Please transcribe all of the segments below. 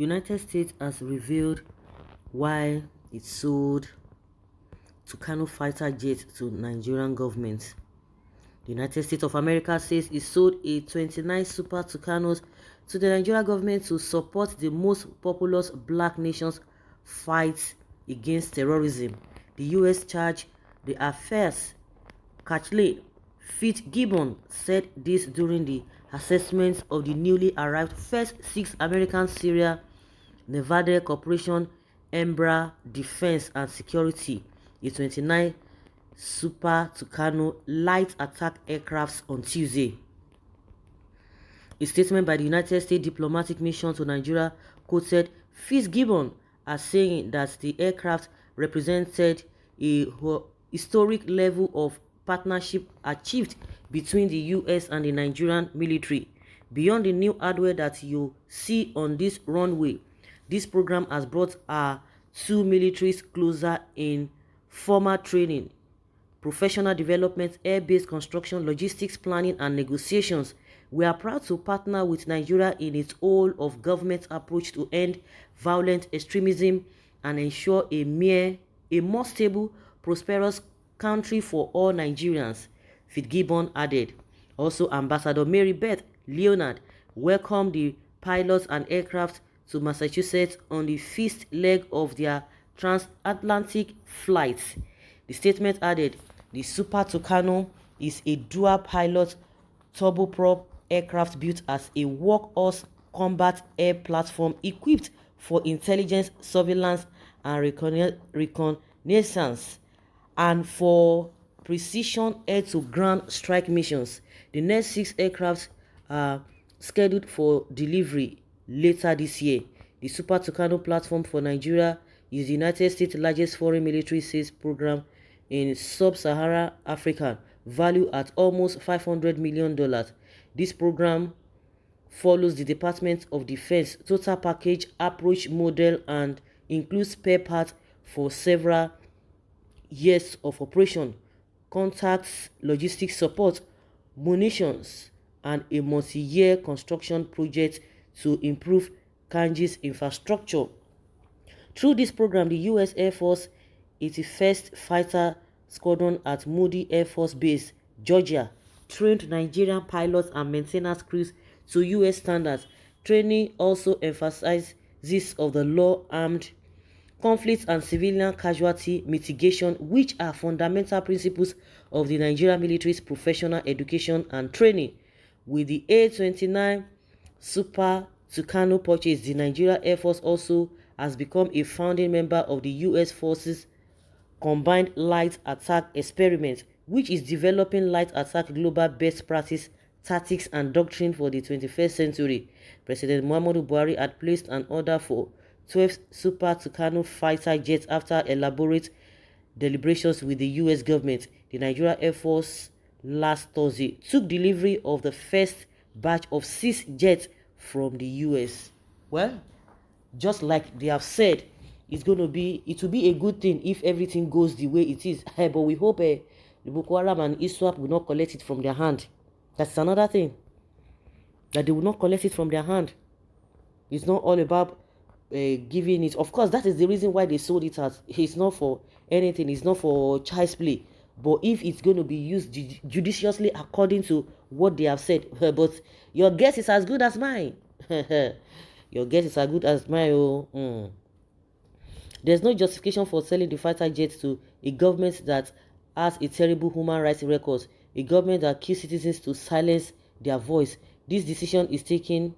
United States has revealed why it sold Tucano fighter jets to Nigerian government. The United States of America says it sold a 29 Super Tucanos to the Nigerian government to support the most populous black nation's fight against terrorism. The U.S. charged the affairs Kathleen Fitzgibbon said this during the assessment of the newly arrived first 6 American Sierra Nevada Corporation Embra Defense and Security, a 29 Super Tucano light attack aircrafts on Tuesday. A statement by the United States diplomatic mission to Nigeria quoted Fitzgibbon as saying that the aircraft represented a historic level of partnership achieved between the U.S. and the Nigerian military. Beyond the new hardware that you see on this runway, this program has brought our two militaries closer in formal training, professional development, air-based construction, logistics planning, and negotiations. We are proud to partner with Nigeria in its whole-of-government approach to end violent extremism and ensure a more stable, prosperous country for all Nigerians, Fitzgibbon added. Also, Ambassador Mary Beth Leonard welcomed the pilots and aircraft to Massachusetts on the first leg of their transatlantic flights. The statement added, the Super Tucano is a dual-pilot turboprop aircraft built as a workhorse combat air platform equipped for intelligence, surveillance, and reconnaissance, and for precision air-to-ground strike missions. The next 6 aircraft are scheduled for delivery later this year. The Super Tucano platform for Nigeria is the United States' largest foreign military sales program in sub-Saharan Africa, valued at almost $500 million. This program follows the Department of Defense total package approach model and includes spare parts for several years of operation, contacts, logistics support, munitions, and a multi-year construction project to improve Kanji's infrastructure. Through this program, the U.S. Air Force 81st Fighter Squadron at Moody Air Force Base, Georgia, trained Nigerian pilots and maintenance crews to U.S. standards. Training also emphasizes of the law, armed conflicts, and civilian casualty mitigation, which are fundamental principles of the Nigerian military's professional education and training. With the A-29 Super Tucano purchase, the Nigeria Air Force also has become a founding member of the U.S. Forces Combined Light Attack Experiment, which is developing light attack global best practice, tactics, and doctrine for the 21st century. President Muhammadu Buhari had placed an order for 12 Super Tucano fighter jets after elaborate deliberations with the U.S. government. The Nigeria Air Force last Thursday took delivery of the first batch of 6 jets from the U.S. Well, just like they have said, it will be a good thing if everything goes the way it is. But we hope the Boko Haram and ISWAP will not collect it from their hand. That's another thing. That they will not collect it from their hand. It's not all about giving it. Of course, that is the reason why they sold it as. It's not for anything. It's not for child's play. But if it's going to be used judiciously according to what they have said, but your guess is as good as mine. Your guess is as good as mine. There's no justification for selling the fighter jets to a government that has a terrible human rights record, a government that kills citizens to silence their voice. This decision is taken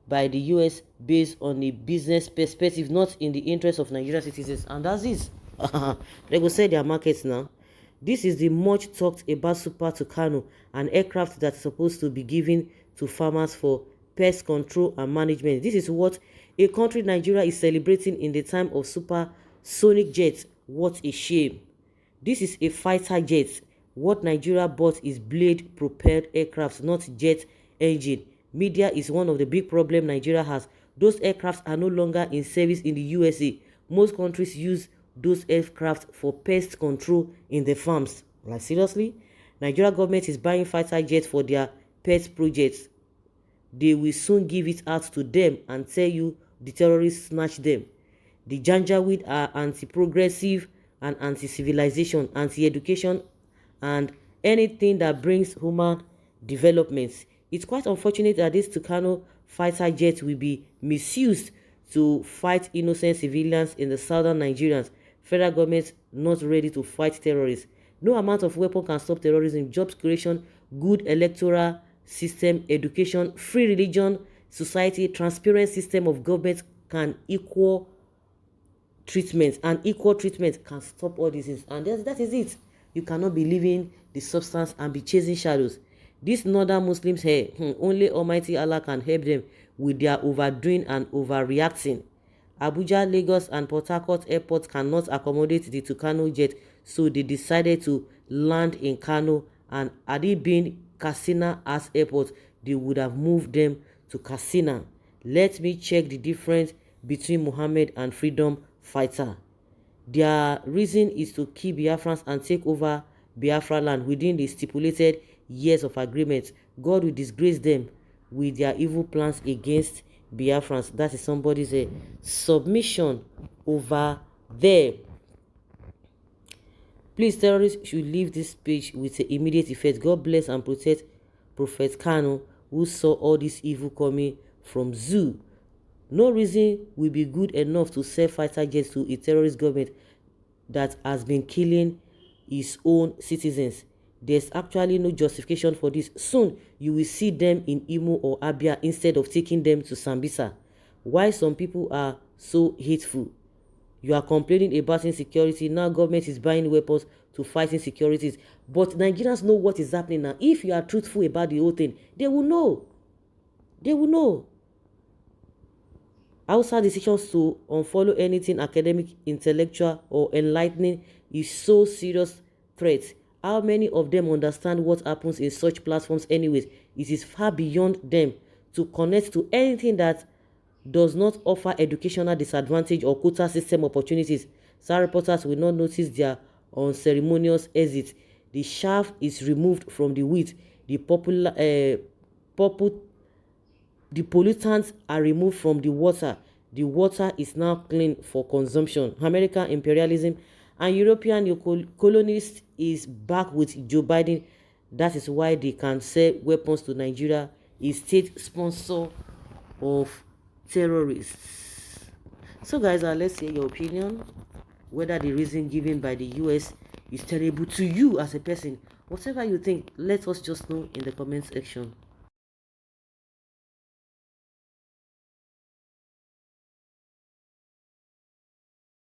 by the U.S. based on a business perspective, not in the interest of Nigerian citizens. And that's it. They go sell their markets now. This is the much talked about Super Tucano, an aircraft that's supposed to be given to farmers for pest control and management. This is what a country Nigeria is celebrating in the time of supersonic jets. What a shame. This is a fighter jet. What Nigeria bought is blade-propelled aircraft, not jet engine. Media is one of the big problems Nigeria has. Those aircraft are no longer in service in the USA. Most countries use those aircraft for pest control in the farms. Like seriously? Nigeria government is buying fighter jets for their pest projects. They will soon give it out to them and tell you the terrorists snatch them. The Janjaweed are anti-progressive and anti-civilization, anti-education, and anything that brings human development. It's quite unfortunate that this Tucano fighter jet will be misused to fight innocent civilians in the southern Nigerians. Federal government not ready to fight terrorists. No amount of weapon can stop terrorism. Jobs creation, good electoral system, education, free religion, society, transparent system of government can equal treatment, and equal treatment can stop all these things. And that is it. You cannot be living the substance and be chasing shadows. These northern Muslims here, only Almighty Allah can help them with their overdoing and overreacting. Abuja, Lagos, and Port Harcourt airports cannot accommodate the Tucano jet, so they decided to land in Kano, and had it been Katsina as airport, they would have moved them to Katsina. Let me check the difference between Muhammad and freedom fighter. Their reason is to kill Biafrans and take over Biafra land within the stipulated years of agreement. God will disgrace them with their evil plans against Biafrans. That is somebody's submission over there. Please, terrorists should leave this page with an immediate effect. God bless and protect Prophet Kano, who saw all this evil coming from zoo. No reason will be good enough to sell fighter jets to a terrorist government that has been killing its own citizens. There's actually no justification for this. Soon, you will see them in Imo or Abia instead of taking them to Sambisa. Why some people are so hateful? You are complaining about insecurity. Now government is buying weapons to fight insecurities. But Nigerians know what is happening now. If you are truthful about the whole thing, they will know. They will know. Outside decisions to unfollow anything academic, intellectual, or enlightening is so serious threat. How many of them understand what happens in such platforms anyways? It is far beyond them to connect to anything that does not offer educational disadvantage or quota system opportunities. Some reporters will not notice their unceremonious exit. The shaft is removed from the wheat. The pollutants are removed from the water. The water is now clean for consumption. American imperialism and European colonists is back with Joe Biden. That is why they can sell weapons to Nigeria, a state sponsor of terrorists. So guys, let's hear your opinion, whether the reason given by the US is terrible to you as a person. Whatever you think, let us just know in the comment section.